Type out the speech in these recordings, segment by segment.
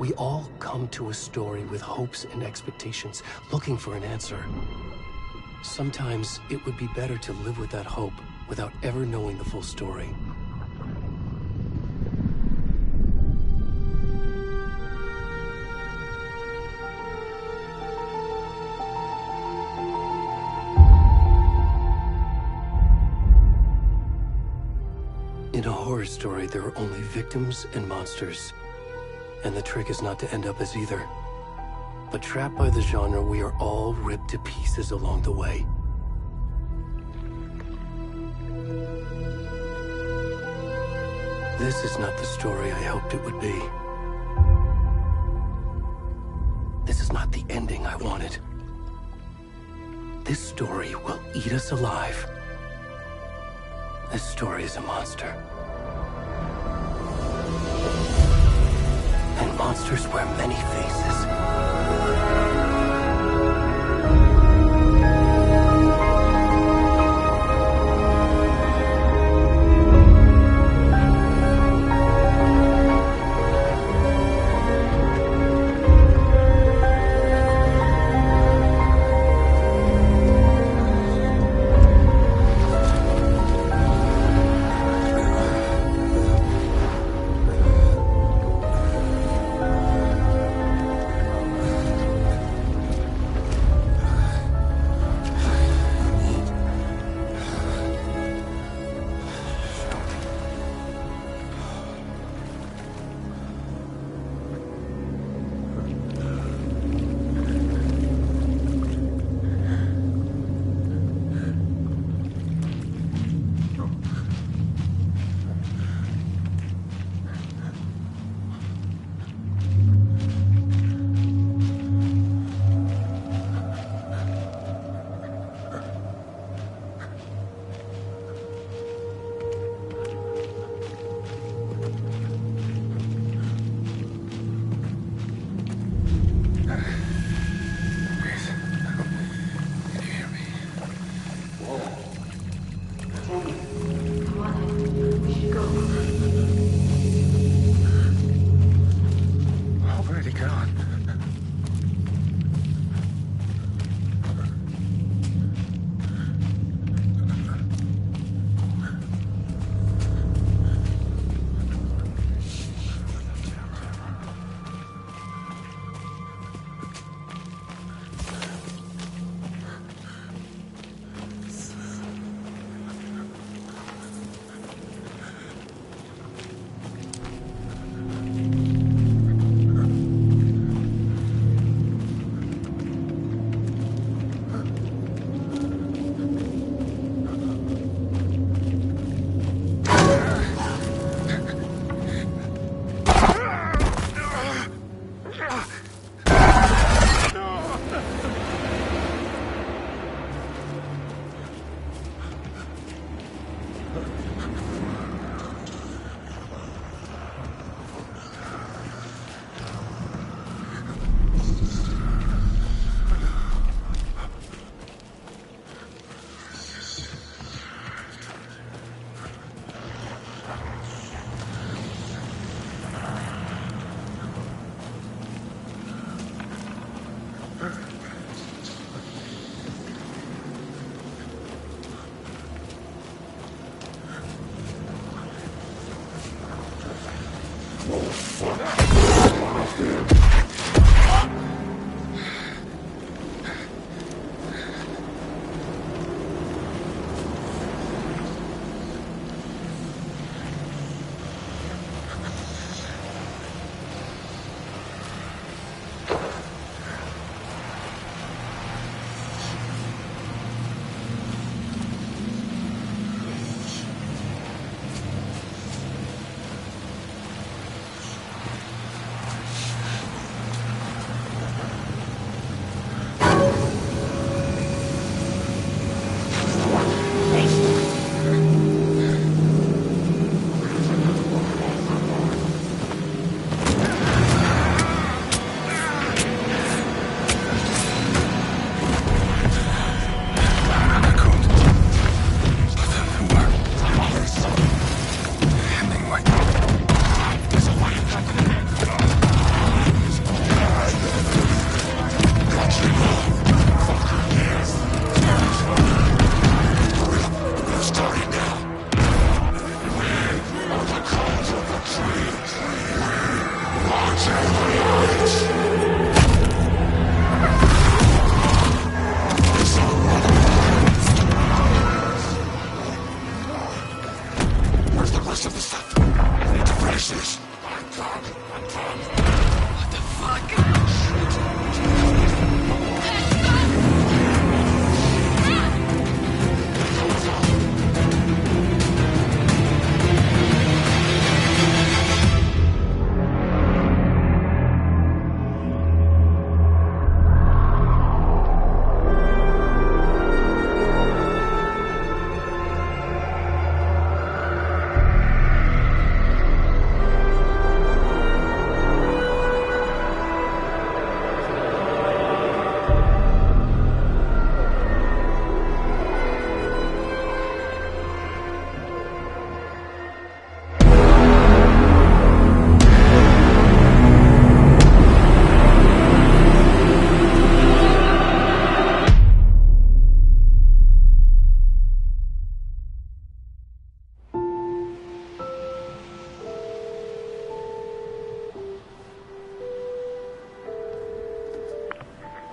We all come to a story with hopes and expectations, looking for an answer. Sometimes it would be better to live with that hope without ever knowing the full story. In a horror story, there are only victims and monsters. And the trick is not to end up as either. But trapped by the genre, we are all ripped to pieces along the way. This is not the story I hoped it would be. This is not the ending I wanted. This story will eat us alive. This story is a monster. And monsters wear many faces.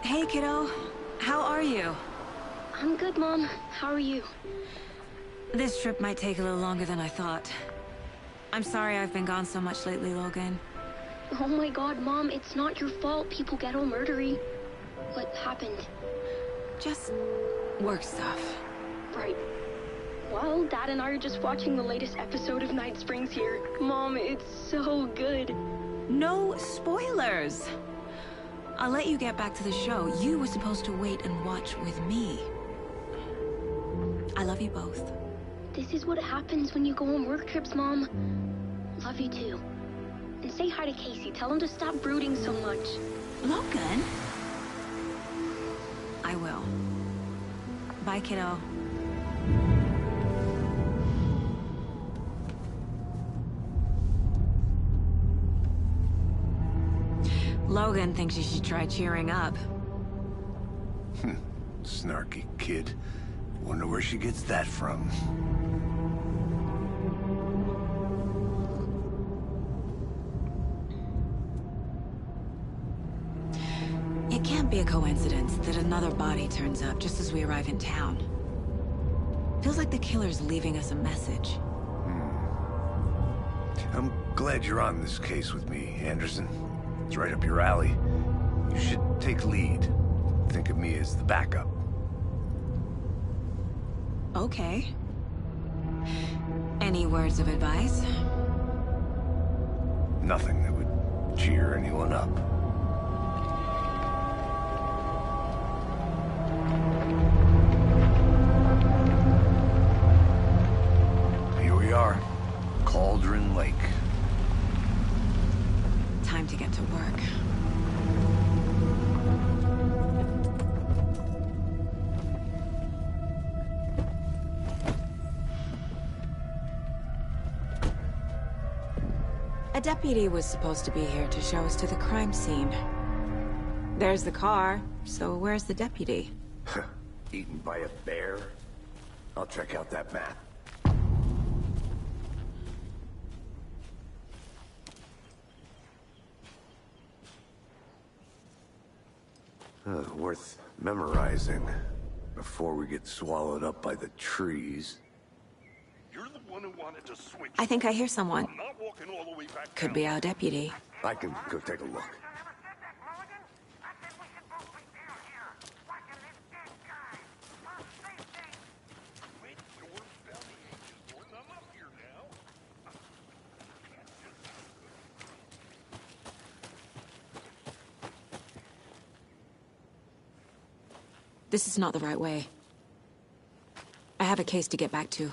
Hey, kiddo. How are you? I'm good, Mom. How are you? This trip might take a little longer than I thought. I'm sorry I've been gone so much lately, Logan. Oh my god, Mom, it's not your fault people get all murdery. What happened? Just work stuff. Right. Well, Dad and I are just watching the latest episode of Night Springs here. Mom, it's so good. No spoilers! I'll let you get back to the show. You were supposed to wait and watch with me. I love you both. This is what happens when you go on work trips, Mom. Love you too. And say hi to Casey. Tell him to stop brooding so much. Logan? I will. Bye, kiddo. Logan thinks you should try cheering up. Snarky kid. Wonder where she gets that from. It can't be a coincidence that another body turns up just as we arrive in town. Feels like the killer's leaving us a message. I'm glad you're on this case with me, Anderson. It's right up your alley. You should take lead. Think of me as the backup. Okay. Any words of advice? Nothing that would cheer anyone up. Here we are. Cauldron Lake. Time to get to work. A deputy was supposed to be here to show us to the crime scene. There's the car, so where's the deputy? Eaten by a bear? I'll check out that map. Worth memorizing before we get swallowed up by the trees. You're the one who wanted to switch. I think I hear someone. I'm not walking all the way back Could down. be our deputy. I can go take a look. Wait, your belly aches, Gordon. I'm up here now. This is not the right way. I have a case to get back to.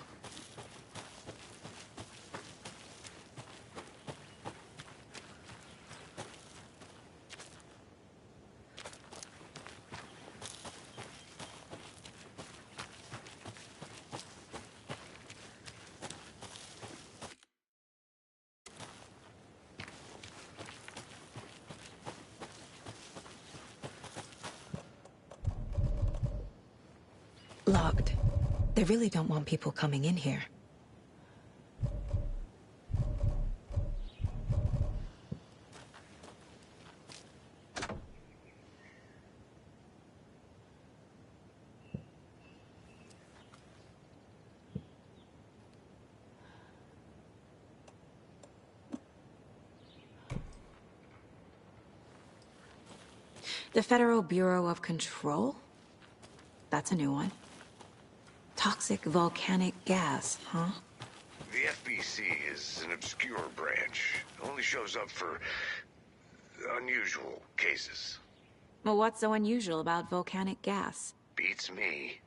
Locked. They really don't want people coming in here. The Federal Bureau of Control? That's a new one. Toxic volcanic gas, huh? The FBC is an obscure branch. It only shows up for unusual cases. Well, what's so unusual about volcanic gas? Beats me.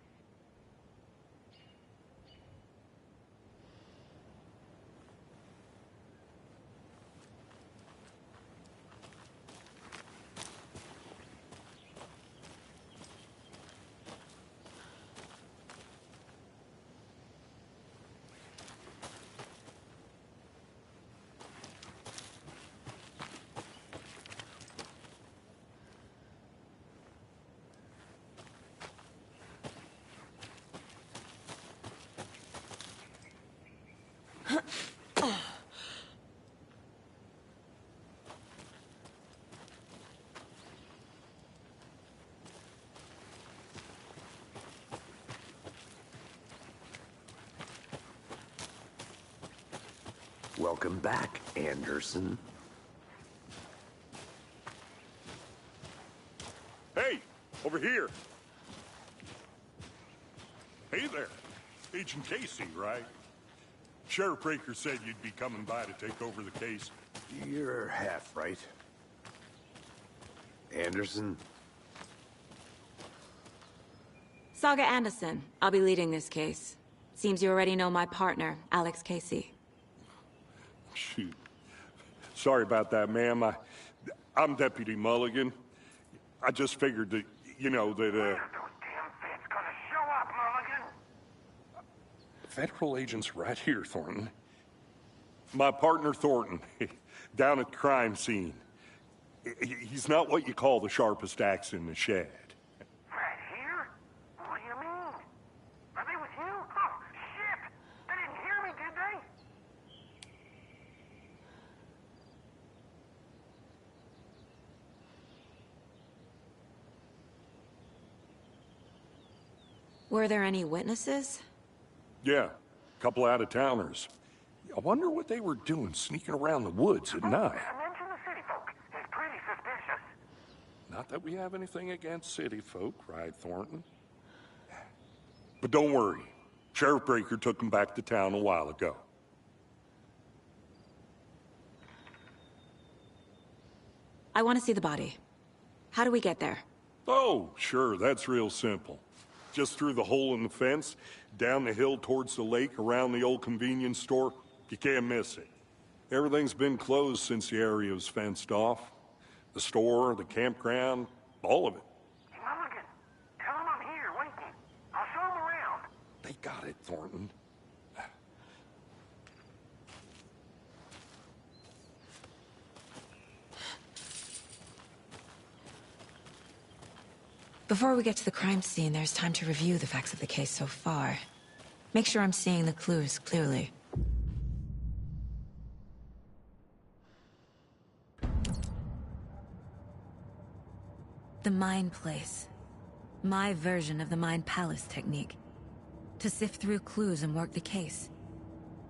Welcome back, Anderson. Hey, over here. Hey there. Agent Casey, right? Sheriff Breaker said you'd be coming by to take over the case. You're half right. Anderson? Saga Anderson. I'll be leading this case. Seems you already know my partner, Alex Casey. Shoot. Sorry about that, ma'am. I'm Deputy Mulligan. I just figured that, you know, that, Those damn feds gonna show up, Mulligan? Federal agent's right here, Thornton. My partner, Thornton, down at the crime scene. He's not what you call the sharpest axe in the shed. Right here? What do you mean? Are they with you? Oh, shit! They didn't hear me, did they? Were there any witnesses? Yeah, a couple out-of-towners. I wonder what they were doing sneaking around the woods at night. Mention the city folk. It's pretty suspicious. Not that we have anything against city folk, right, Thornton? But don't worry. Sheriff Breaker took them back to town a while ago. I want to see the body. How do we get there? Oh, sure, that's real simple. Just through the hole in the fence, down the hill towards the lake, around the old convenience store. You can't miss it. Everything's been closed since the area was fenced off. The store, the campground, all of it. Hey, Mulligan, tell them I'm here, waiting. I'll show them around. They got it, Thornton. Before we get to the crime scene, there's time to review the facts of the case so far. Make sure I'm seeing the clues clearly. The Mind Place. My version of the Mind Palace technique. To sift through clues and work the case.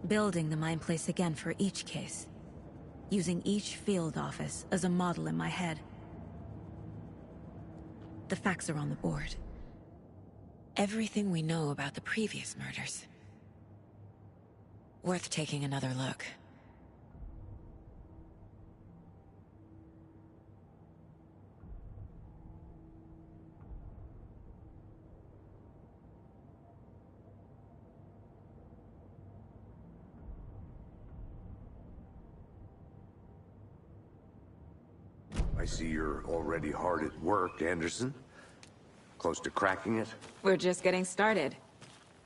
Building the Mind Place again for each case. Using each field office as a model in my head. The facts are on the board. Everything we know about the previous murders. Worth taking another look. I see you're already hard at work, Anderson. Close to cracking it? We're just getting started.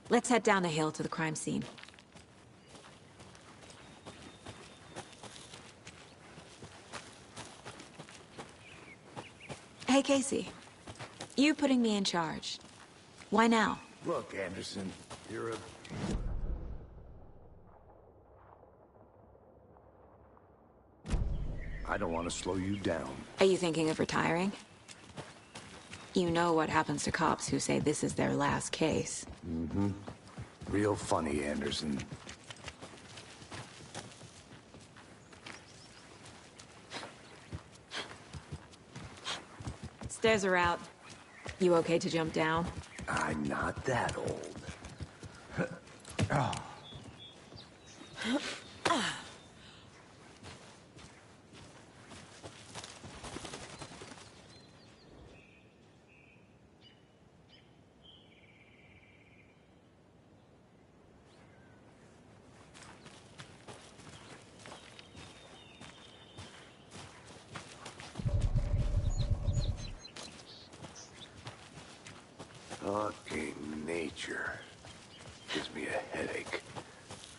Let's head down the hill to the crime scene. Hey, Casey. You putting me in charge. Why now? Look, Anderson, you're a... I don't want to slow you down. Are you thinking of retiring? You know what happens to cops who say this is their last case. Mm-hmm. Real funny, Anderson. Stairs are out. You okay to jump down? I'm not that old. Fucking nature. Gives me a headache.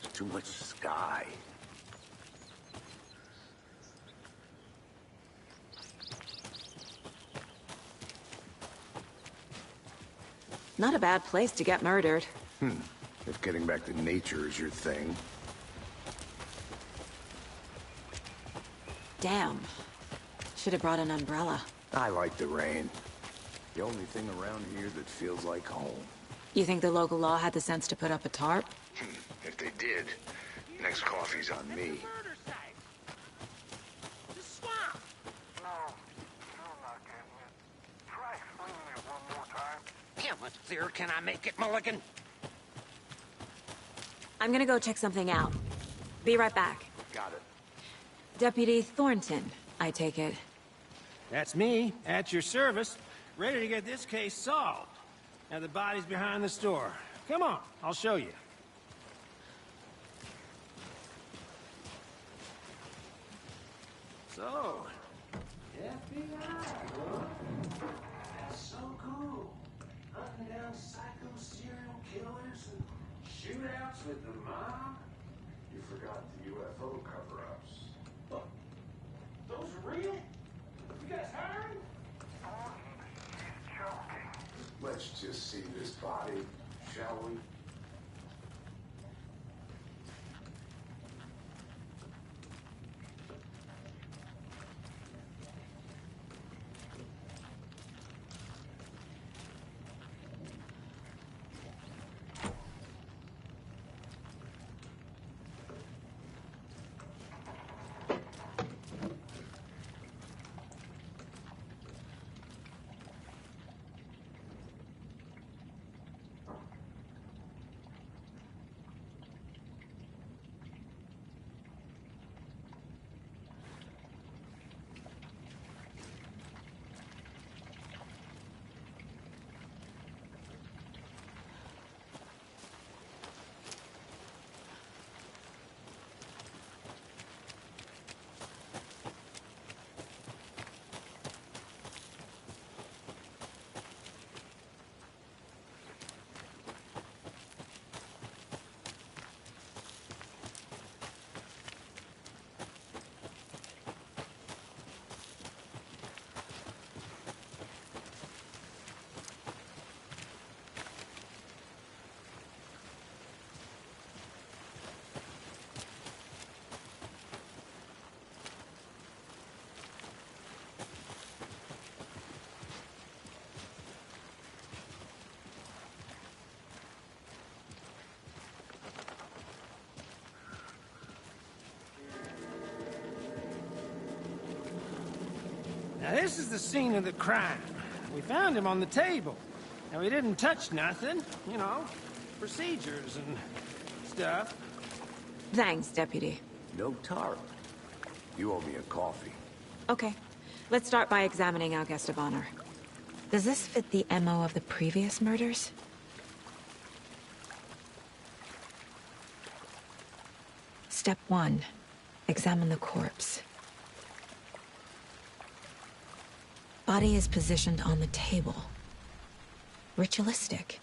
There's too much sky. Not a bad place to get murdered. If getting back to nature is your thing. Damn. Should have brought an umbrella. I like the rain. The only thing around here that feels like home. You think the local law had the sense to put up a tarp? If they did, next coffee's on me. Murder site. The swamp. No, still not getting it. Try explaining it one more time. How much clearer can I make it, Mulligan? I'm gonna go check something out. Be right back. Got it. Deputy Thornton, I take it. That's me, at your service, ready to get this case solved. Now the body's behind the store. Come on, I'll show you. So, FBI, huh? That's so cool. Hunting down psycho serial killers and shootouts with the mob. You forgot the UFO cover-ups. Look, those are real? You guys hiring? He's joking. Let's just see this body, shall we? Now this is the scene of the crime. We found him on the table. Now he didn't touch nothing, you know, procedures and stuff. Thanks, Deputy. No tarp. You owe me a coffee. Okay. Let's start by examining our guest of honor. Does this fit the MO of the previous murders? Step 1. Examine the corpse. Body is positioned on the table. Ritualistic.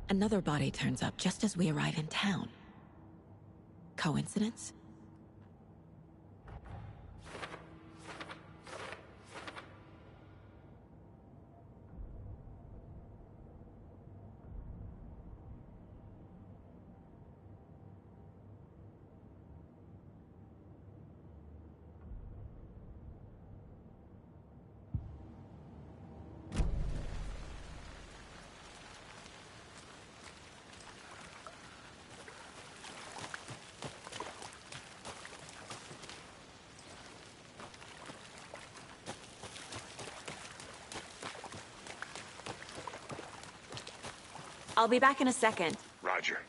Another body turns up just as we arrive in town. Coincidence? I'll be back in a second. Roger.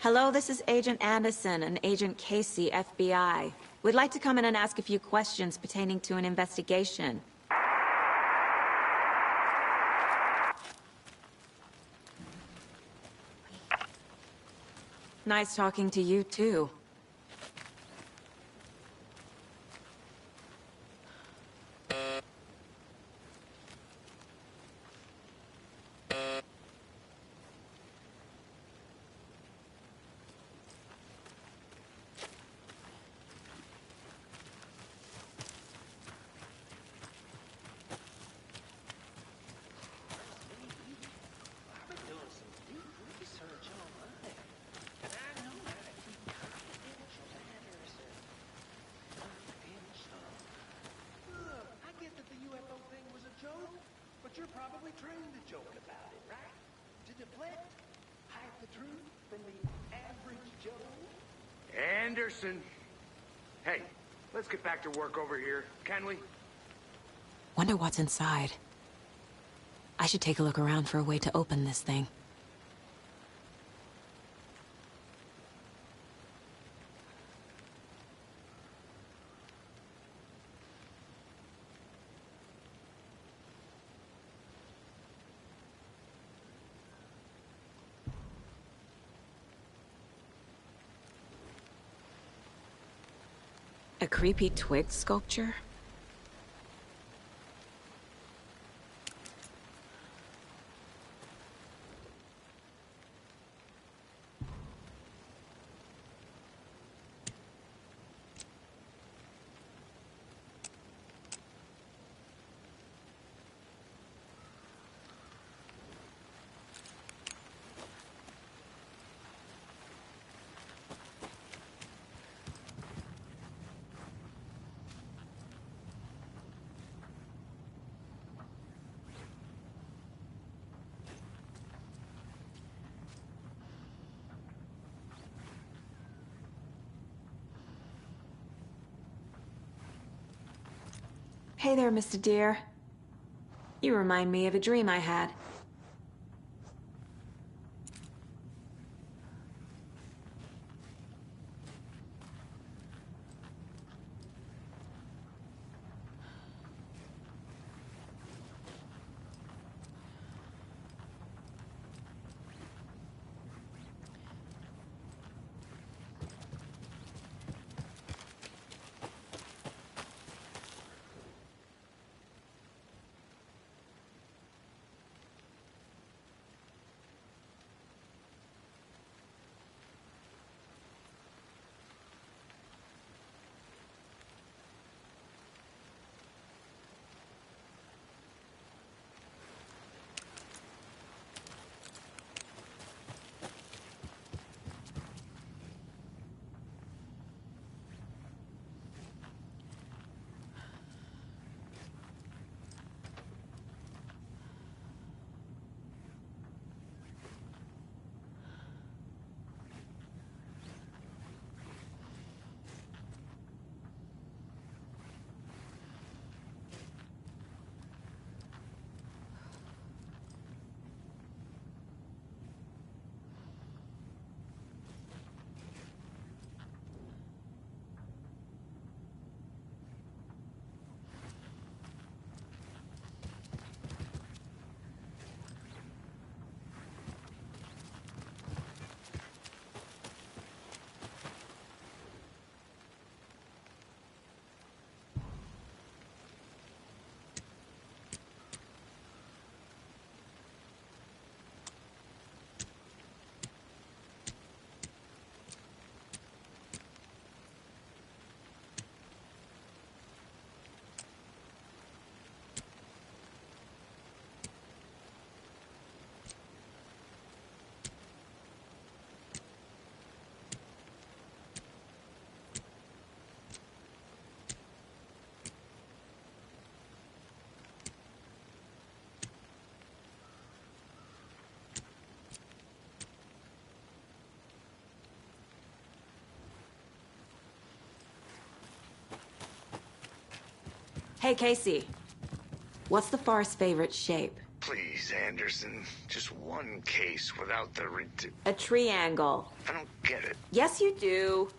Hello, this is Agent Anderson and Agent Casey, FBI. We'd like to come in and ask a few questions pertaining to an investigation. Nice talking to you, too. I've been doing some deep research online, and I know how to keep confidential matters confidential. Look, I get that the UFO thing was a joke, but you're probably trained to joke about it, right? To deflect, hide the truth from the average Joe. Anderson. Hey, let's get back to work over here, can we? Wonder what's inside. I should take a look around for a way to open this thing. A creepy twig sculpture? Hey there, Mr. Deer. You remind me of a dream I had. Hey, Casey. What's the Forest's favorite shape? Please, Anderson. Just one case without the A triangle. I don't get it. Yes, you do.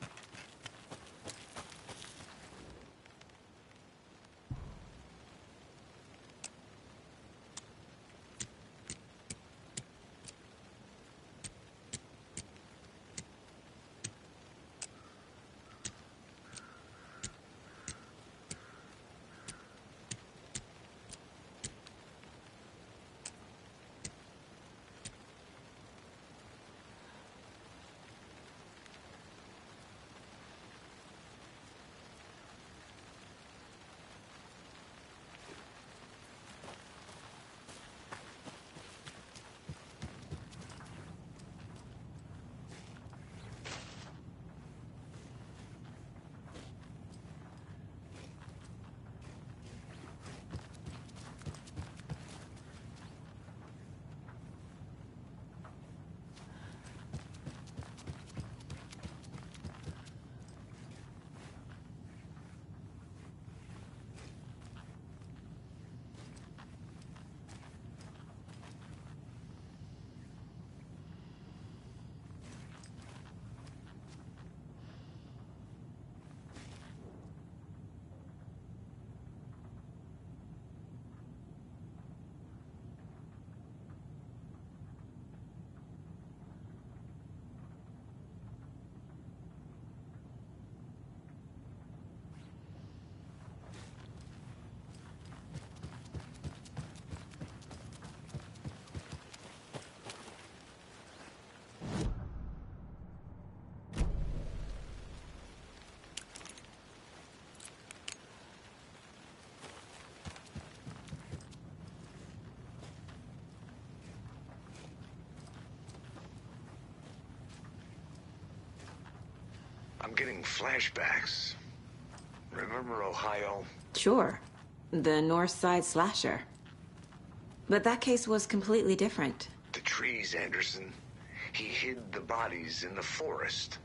I'm getting flashbacks. Remember Ohio? Sure. The North Side slasher. But that case was completely different. The trees, Anderson. He hid the bodies in the forest.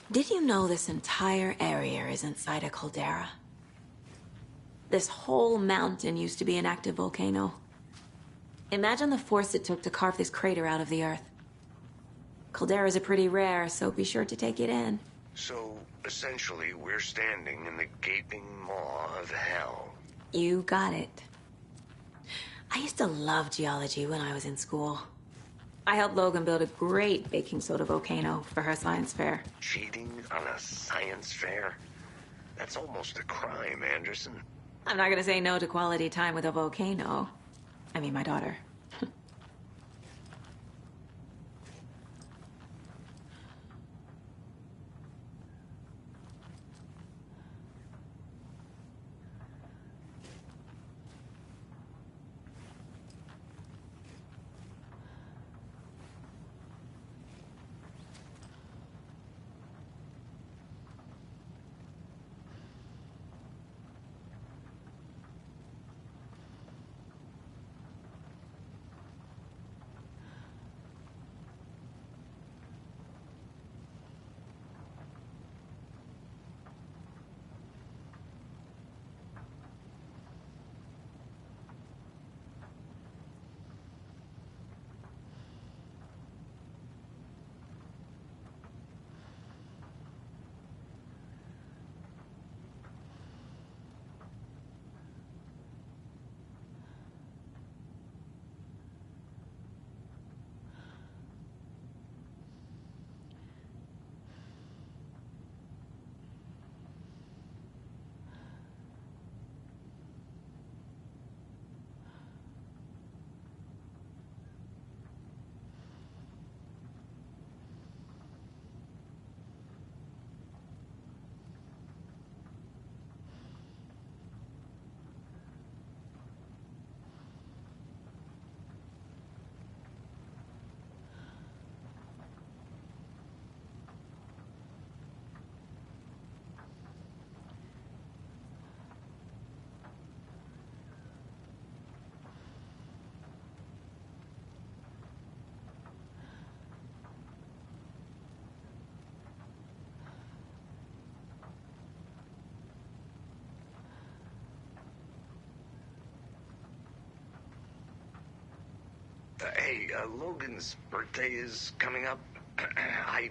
Did you know this entire area is inside a caldera? This whole mountain used to be an active volcano. Imagine the force it took to carve this crater out of the earth. Calderas are pretty rare, so be sure to take it in. So, essentially, we're standing in the gaping maw of hell. You got it. I used to love geology when I was in school. I helped Logan build a great baking soda volcano for her science fair. Cheating on a science fair? That's almost a crime, Anderson. I'm not gonna say no to quality time with a volcano. I mean, my daughter. Hey, Logan's birthday is coming up. I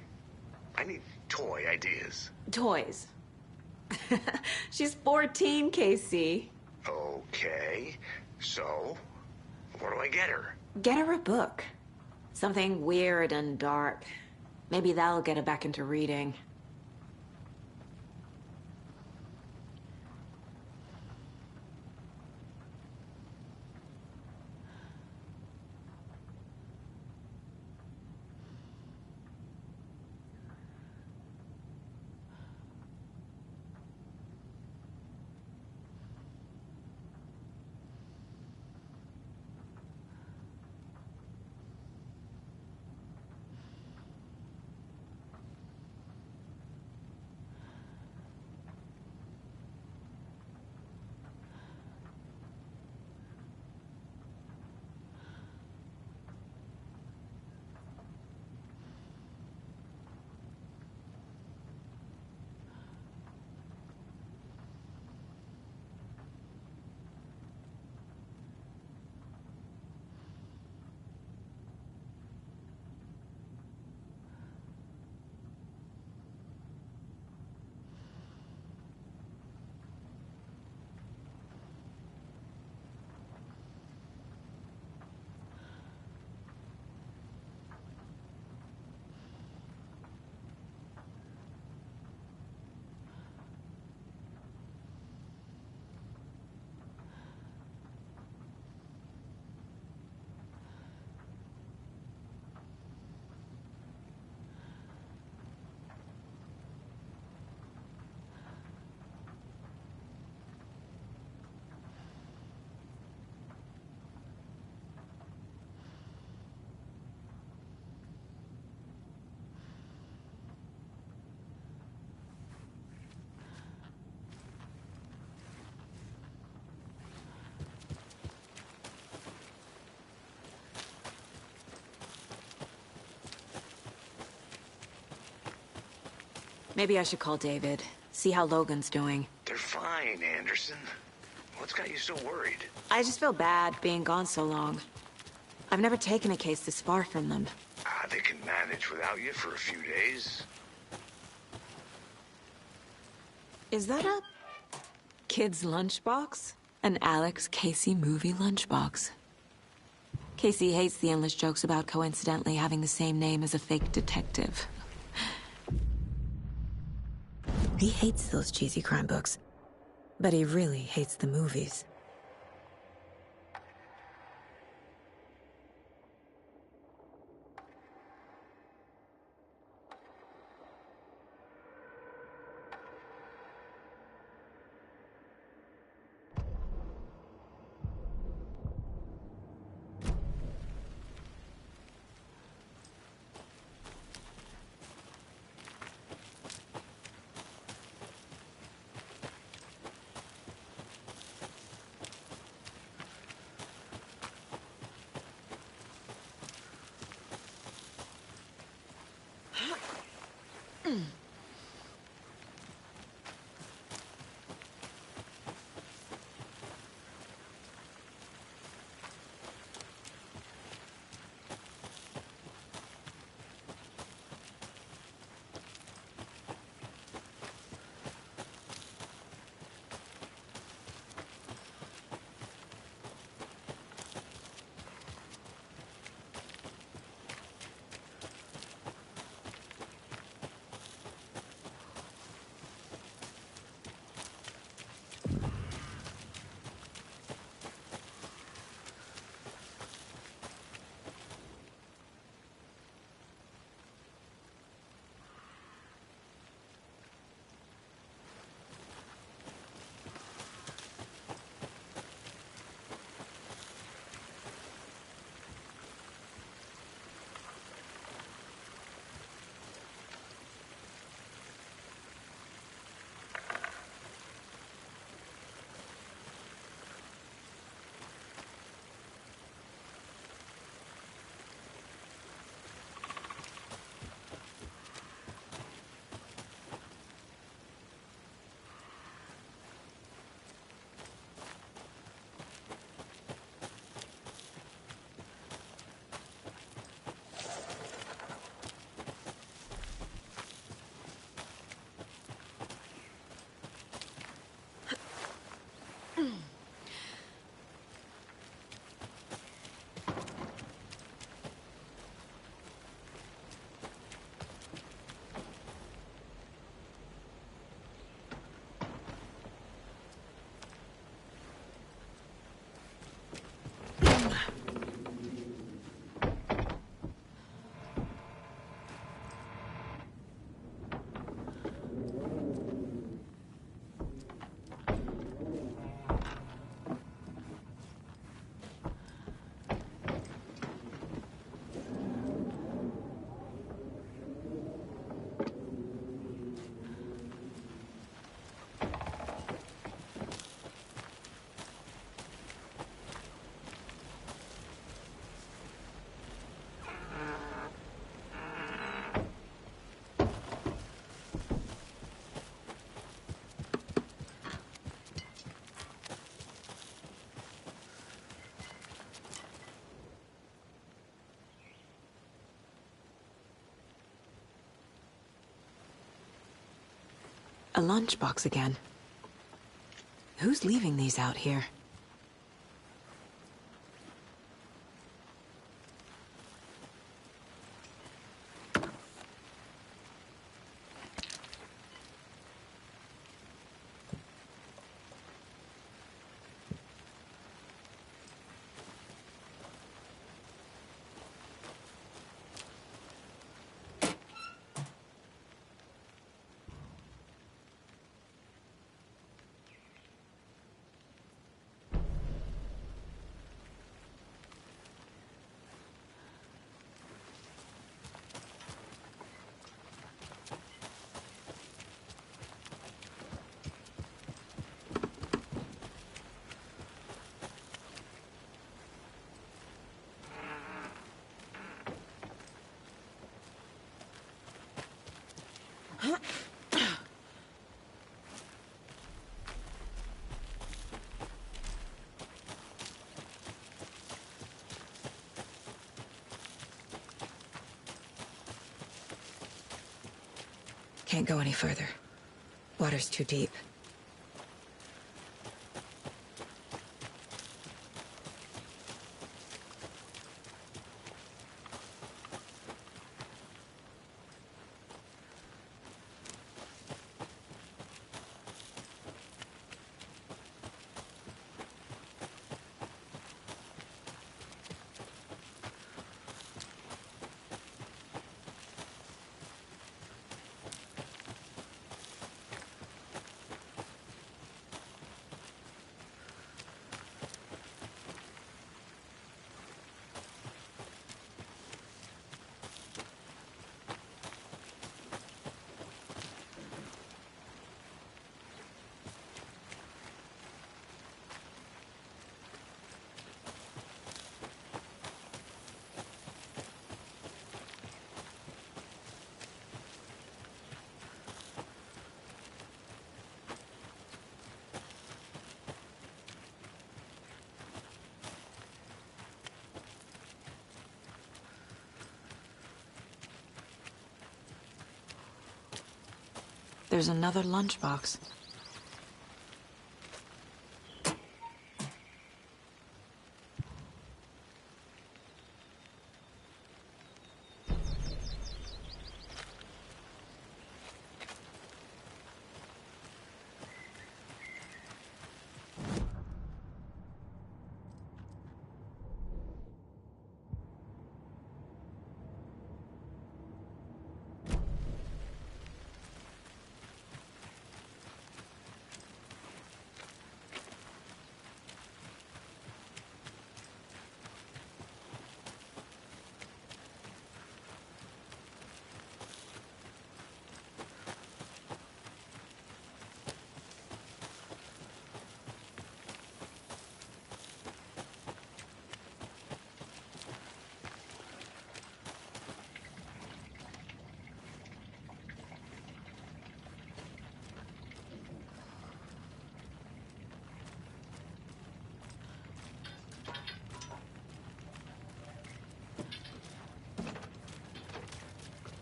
need toy ideas. Toys. She's 14, Casey. Okay, so what do I get her? Get her a book. Something weird and dark. Maybe that'll get her back into reading. Maybe I should call David, see how Logan's doing. They're fine, Anderson. What's got you so worried? I just feel bad being gone so long. I've never taken a case this far from them. They can manage without you for a few days. Is that a kid's lunchbox? An Alex Casey movie lunchbox. Casey hates the endless jokes about coincidentally having the same name as a fake detective. He hates those cheesy crime books, but he really hates the movies. A lunchbox again. Who's leaving these out here? Can't go any further. Water's too deep. There's another lunchbox.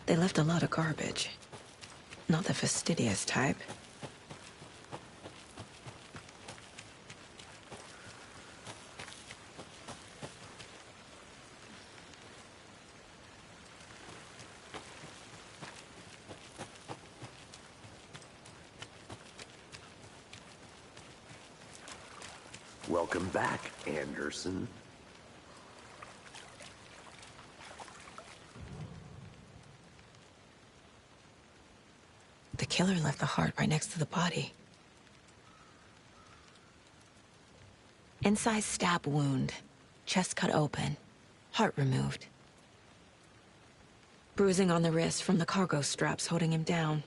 They left a lot of garbage. Not the fastidious type. Welcome back, Anderson. The killer left the heart right next to the body. Incised stab wound. Chest cut open. Heart removed. Bruising on the wrist from the cargo straps holding him down.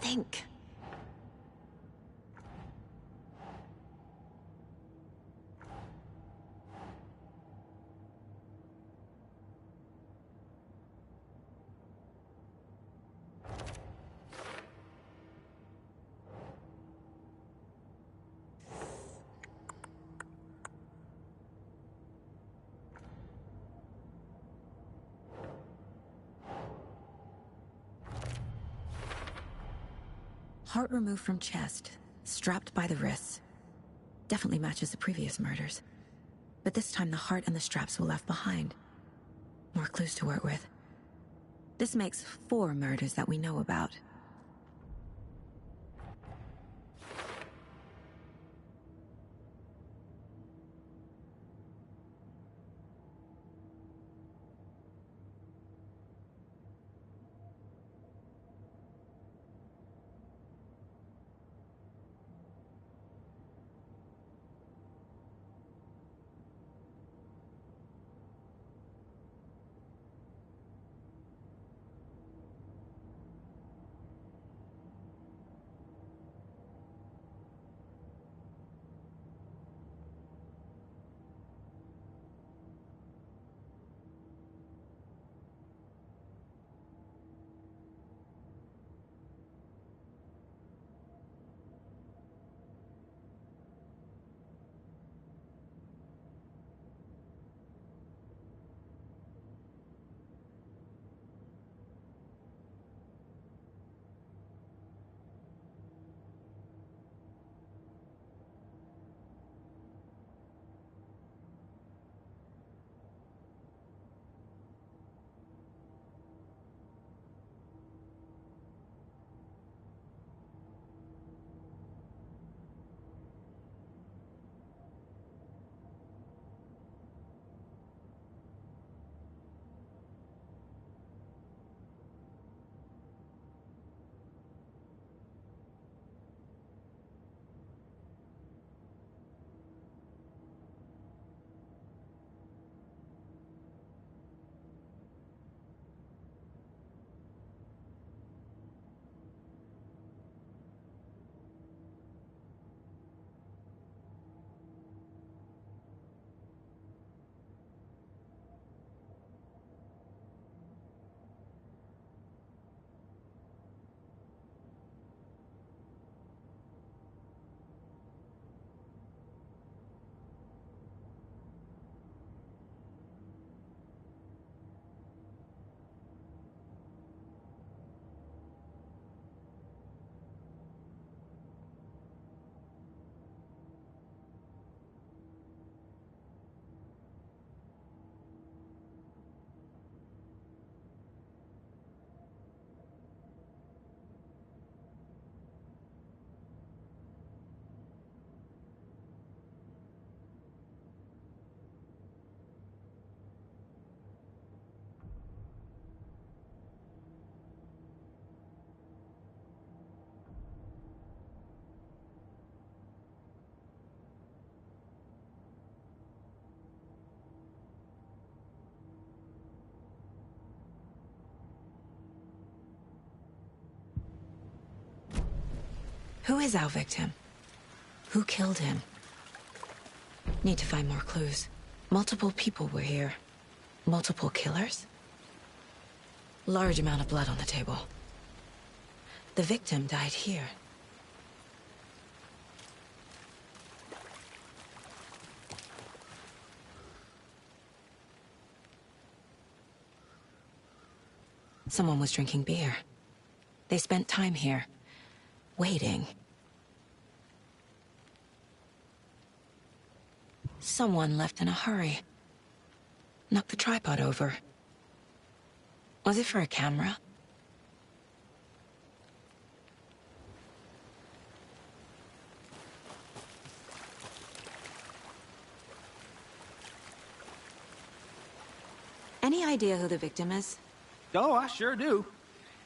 Think. Heart removed from chest, strapped by the wrists. Definitely matches the previous murders. But this time the heart and the straps were left behind. More clues to work with. This makes 4 murders that we know about. Who is our victim? Who killed him? Need to find more clues. Multiple people were here. Multiple killers? Large amount of blood on the table. The victim died here. Someone was drinking beer. They spent time here, waiting. Someone left in a hurry. Knocked the tripod over. Was it for a camera? Any idea who the victim is? Oh, I sure do.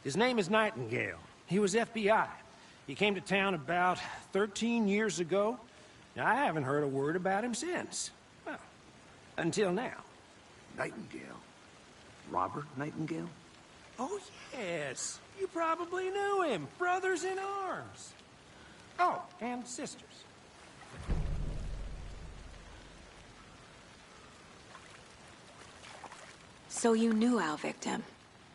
His name is Nightingale. He was FBI. He came to town about 13 years ago. Now, I haven't heard a word about him since. Well, until now. Nightingale? Robert Nightingale? Oh, yes. You probably knew him. Brothers in arms. Oh, and sisters. So you knew our victim?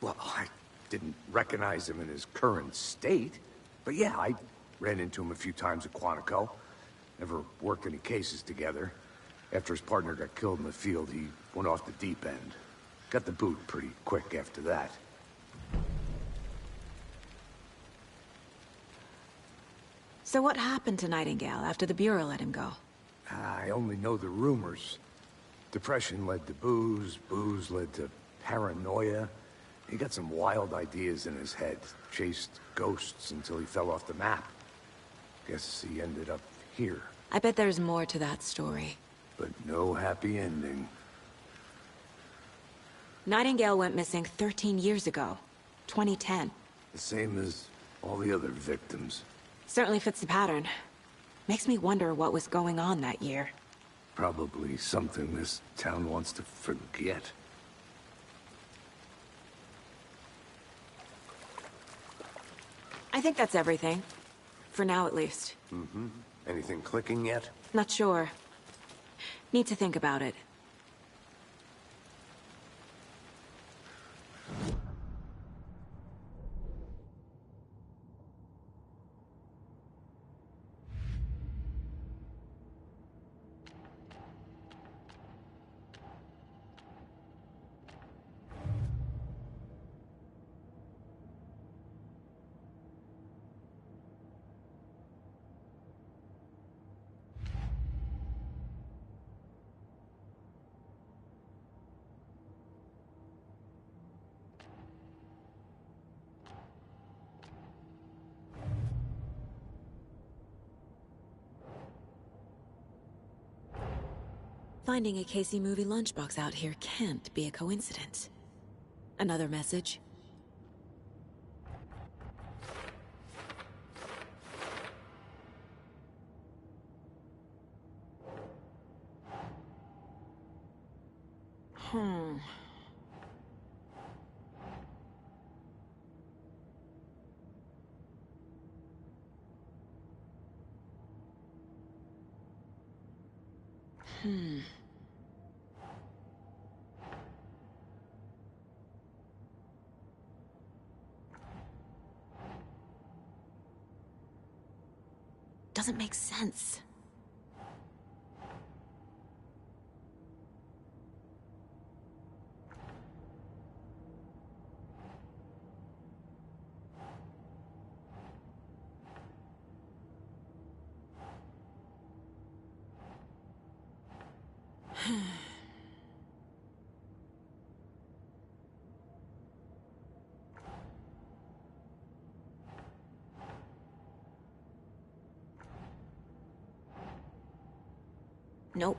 Well, I didn't recognize him in his current state. But yeah, I ran into him a few times at Quantico. Never worked any cases together. After his partner got killed in the field, he went off the deep end. Got the boot pretty quick after that. So what happened to Nightingale after the Bureau let him go? I only know the rumors. Depression led to booze, booze led to paranoia. He got some wild ideas in his head, chased ghosts until he fell off the map. Guess he ended up here. I bet there's more to that story. But no happy ending. Nightingale went missing 13 years ago. 2010. The same as all the other victims. Certainly fits the pattern. Makes me wonder what was going on that year. Probably something this town wants to forget. I think that's everything. For now, at least. Mm-hmm. Anything clicking yet? Not sure. Need to think about it. Finding a Casey movie lunchbox out here can't be a coincidence. Another message. Doesn't make sense. Nope.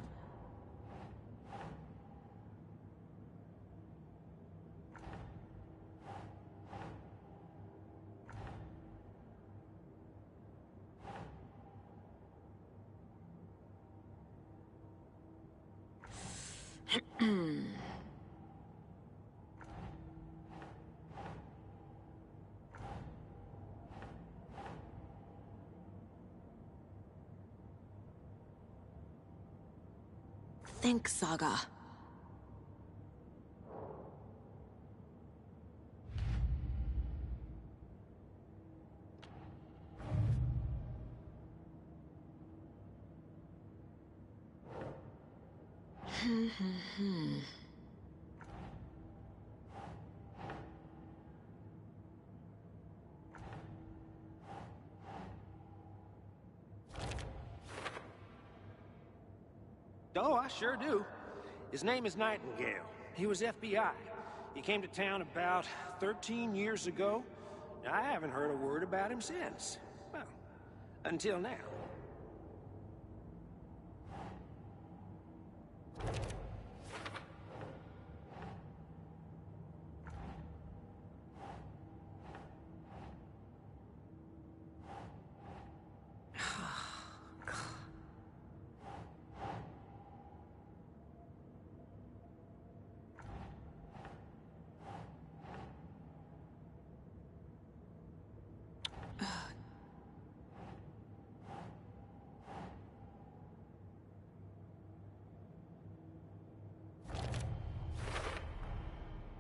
think, Saga. Oh, I sure do. His name is Nightingale. He was FBI. He came to town about 13 years ago. I haven't heard a word about him since. Well, until now.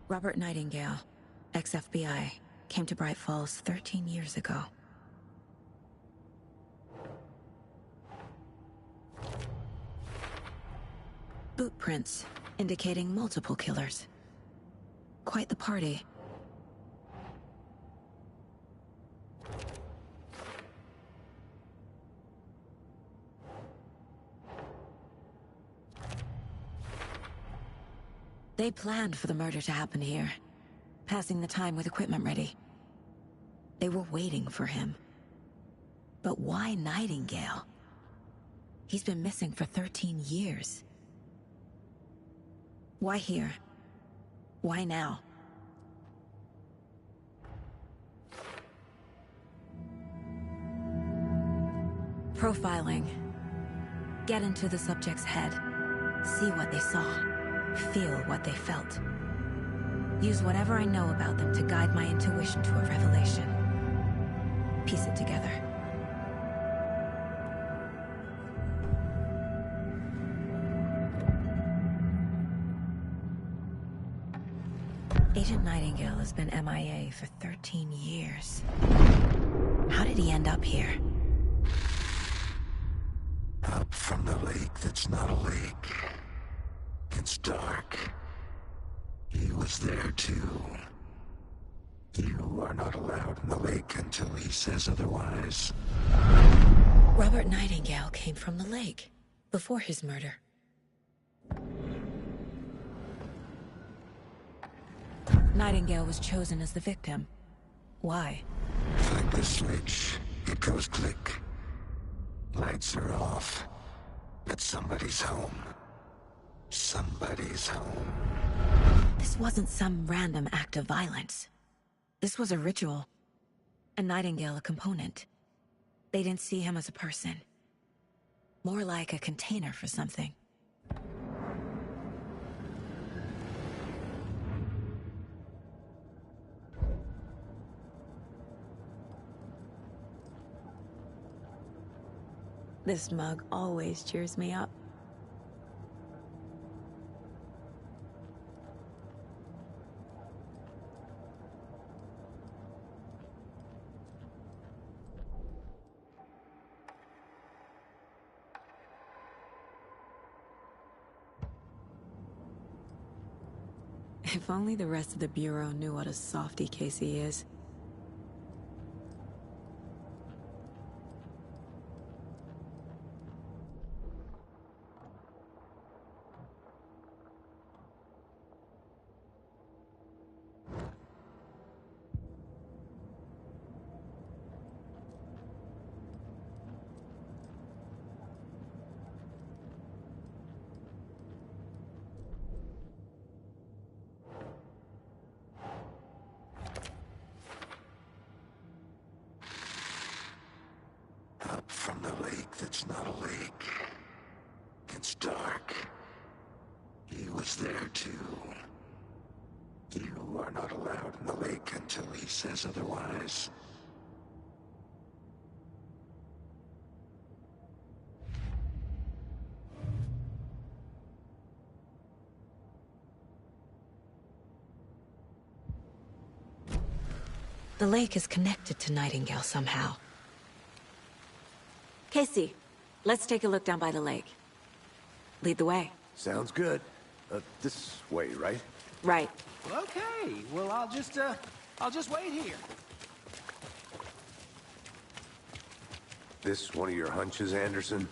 Robert Nightingale, ex-FBI, came to Bright Falls 13 years ago. Boot prints indicating multiple killers. Quite the party. They planned for the murder to happen here, passing the time with equipment ready. They were waiting for him. But why Nightingale? He's been missing for 13 years. Why here? Why now? Profiling. Get into the subject's head. See what they saw. Feel what they felt. Use whatever I know about them to guide my intuition to a revelation. Piece it together. Agent Nightingale has been MIA for 13 years. How did he end up here? Up from the lake that's not a lake. It's dark. He was there too. You are not allowed in the lake until he says otherwise. Robert Nightingale came from the lake, before his murder. Nightingale was chosen as the victim. Why? Flick the switch, it goes click. Lights are off, but somebody's home. Somebody's home. This wasn't some random act of violence. This was a ritual. And Nightingale a component. They didn't see him as a person. More like a container for something. This mug always cheers me up. If only the rest of the Bureau knew what a softy Casey is. Up from the lake that's not a lake. It's dark. He was there too. You are not allowed in the lake until he says otherwise. The lake is connected to Nightingale somehow. Casey, let's take a look down by the lake. Lead the way. Sounds good. This way, right? Right. Okay, well, I'll just wait here. This one of your hunches, Anderson?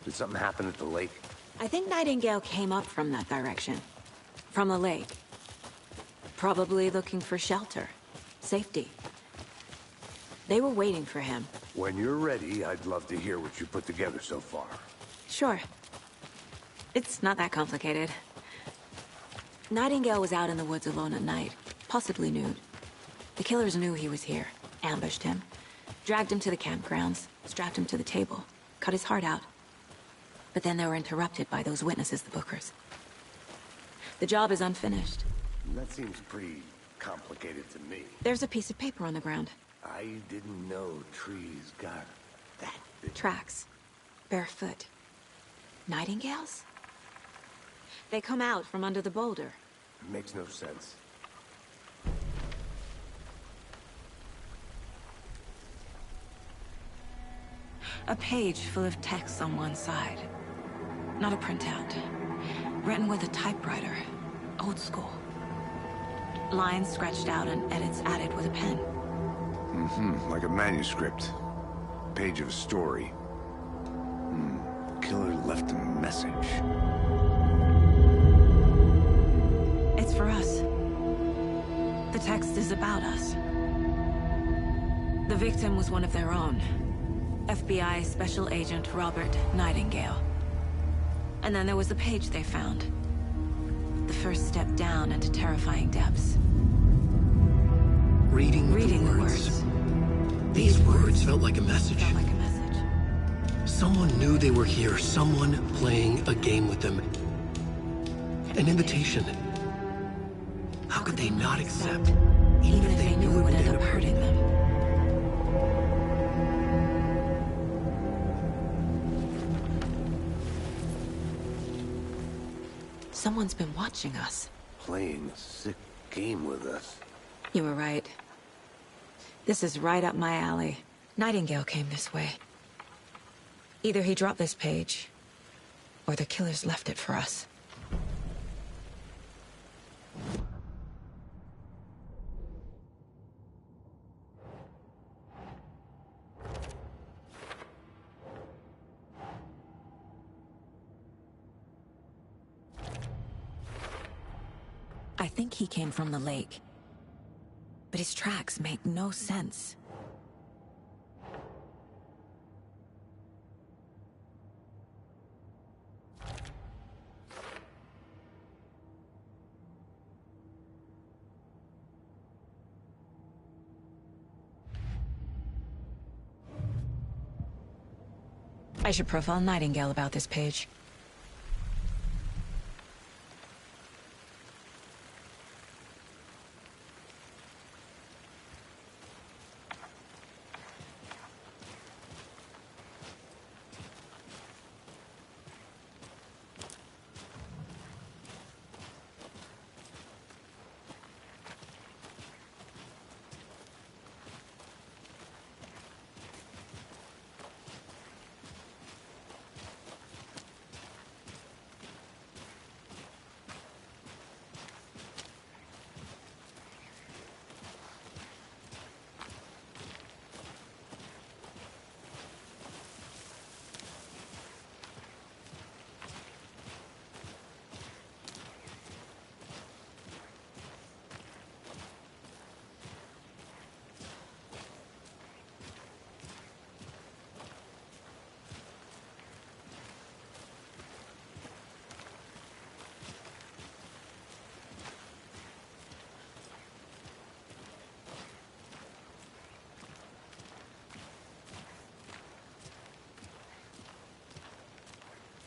Did something happen at the lake? I think Nightingale came up from that direction. From the lake. Probably looking for shelter. Safety. They were waiting for him. When you're ready, I'd love to hear what you put together so far. Sure. It's not that complicated. Nightingale was out in the woods alone at night, possibly nude. The killers knew he was here, ambushed him, dragged him to the campgrounds, strapped him to the table, cut his heart out. But then they were interrupted by those witnesses, the Bookers. The job is unfinished. That seems pretty complicated to me. There's a piece of paper on the ground. I didn't know trees got that big. Tracks. Barefoot. Nightingales? They come out from under the boulder. Makes no sense. A page full of text on one side. Not a printout. Written with a typewriter. Old school. Lines scratched out and edits added with a pen. Like a manuscript. Page of a story. Killer left a message. It's for us. The text is about us. The victim was one of their own. FBI Special Agent Robert Nightingale. And then there was the page they found. The first step down into terrifying depths. Reading the words. These words felt like a message. Someone knew they were here. Someone playing a game with them. An invitation. How could they not accept? Even if they knew it would end up hurting them. Someone's been watching us. Playing a sick game with us. You were right. This is right up my alley. Nightingale came this way. Either he dropped this page, or the killers left it for us. I think he came from the lake. But his tracks make no sense. I should profile Nightingale about this page.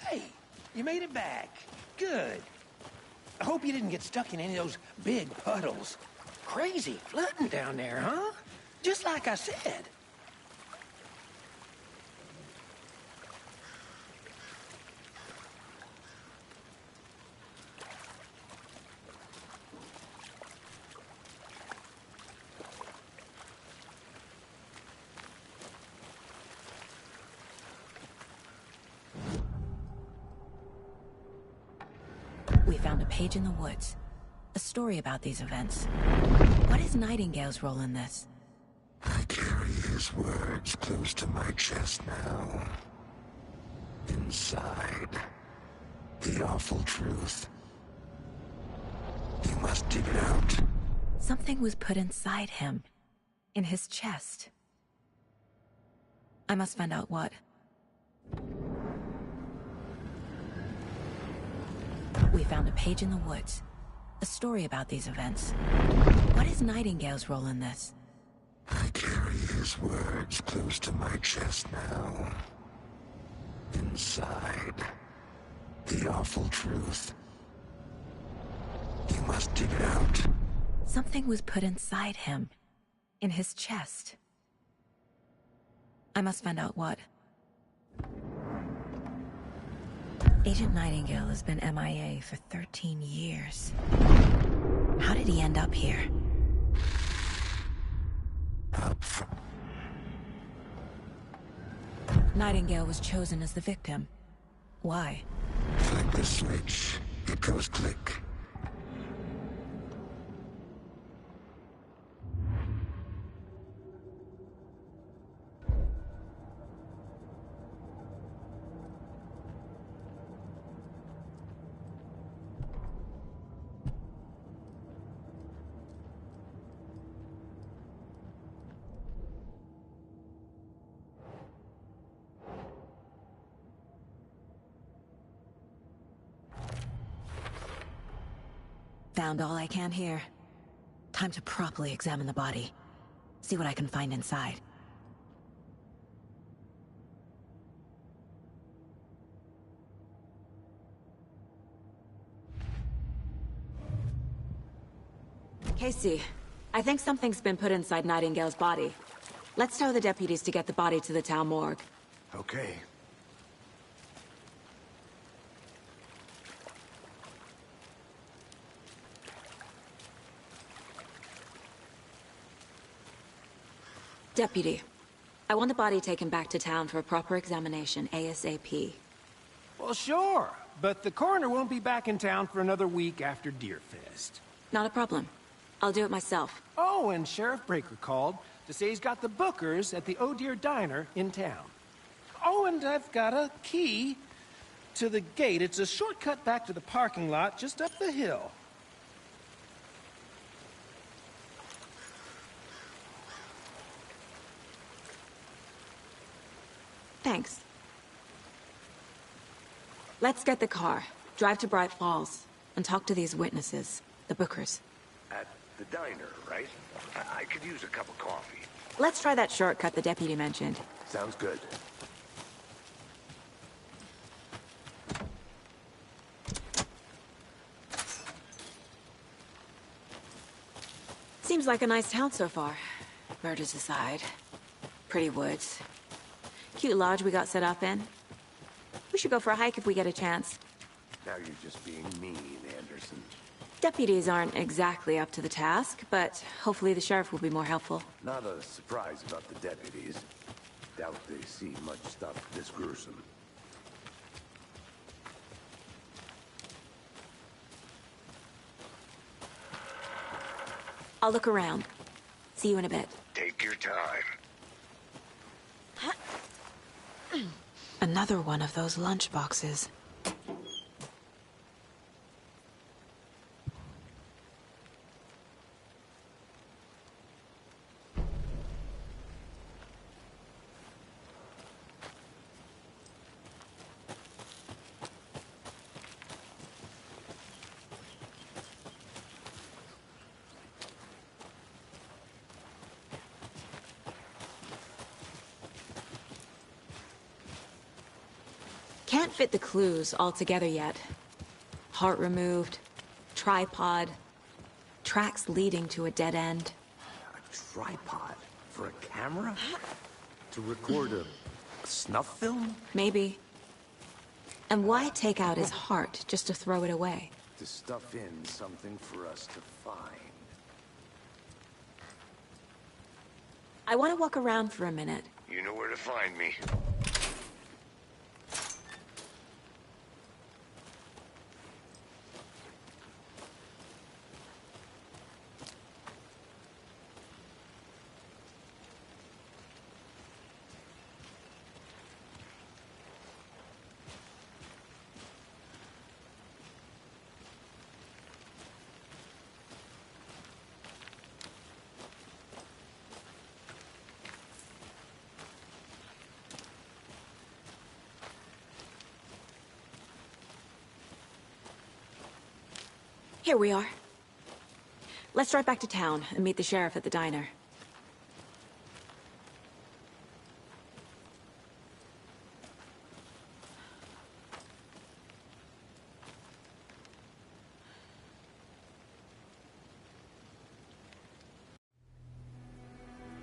Hey, you made it back. Good. I hope you didn't get stuck in any of those big puddles. Crazy flooding down there, huh? Just like I said. found a page in the woods. A story about these events. What is Nightingale's role in this? I carry his words close to my chest now. Inside, the awful truth. You must dig it out. Something was put inside him. In his chest. I must find out what. We found a page in the woods. A story about these events. What is Nightingale's role in this? I carry his words close to my chest now. Inside, the awful truth. You must dig it out. Something was put inside him. In his chest. I must find out what. Agent Nightingale has been MIA for 13 years. How did he end up here? Nightingale was chosen as the victim. Why? Flick the switch. It goes click. Found all I can here. Time to properly examine the body. See what I can find inside. Casey, I think something's been put inside Nightingale's body. Let's tell the deputies to get the body to the town morgue. Okay. Deputy, I want the body taken back to town for a proper examination, ASAP. Well, sure, but the coroner won't be back in town for another week after Deerfest. Not a problem. I'll do it myself. Oh, and Sheriff Breaker called to say he's got the Bookers at the Oh Dear Diner in town. Oh, and I've got a key to the gate. It's a shortcut back to the parking lot just up the hill. Thanks. Let's get the car, drive to Bright Falls, and talk to these witnesses, the Bookers. At the diner, right? I could use a cup of coffee. Let's try that shortcut the deputy mentioned. Sounds good. Seems like a nice town so far. Murders aside. Pretty woods. Cute lodge we got set up in. We should go for a hike if we get a chance. Now you're just being mean, Anderson. Deputies aren't exactly up to the task, but hopefully the sheriff will be more helpful. Not a surprise about the deputies. Doubt they see much stuff this gruesome. I'll look around. See you in a bit. Take your time. Another one of those lunch boxes. Can't fit the clues all together yet. Heart removed, tripod, tracks leading to a dead end. A tripod? For a camera? To record a snuff film? Maybe. And why take out his heart just to throw it away? To stuff in something for us to find. I want to walk around for a minute. You know where to find me. Here we are. Let's drive back to town and meet the sheriff at the diner.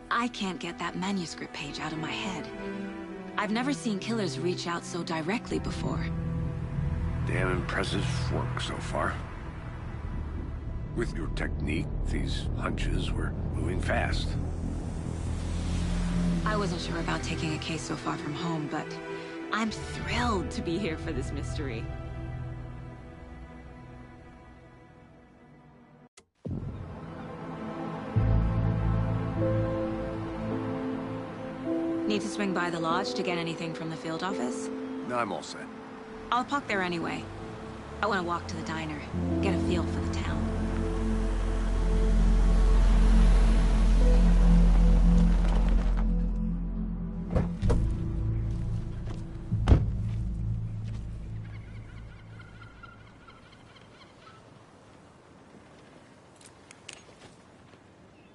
I can't get that manuscript page out of my head. I've never seen killers reach out so directly before. Damn impressive work so far. With your technique, these hunches were moving fast. I wasn't sure about taking a case so far from home, but I'm thrilled to be here for this mystery. Need to swing by the lodge to get anything from the field office? No, I'm all set. I'll park there anyway. I want to walk to the diner, get a feel for the town.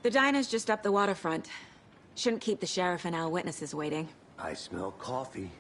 The diner's just up the waterfront. Shouldn't keep the sheriff and our witnesses waiting. I smell coffee.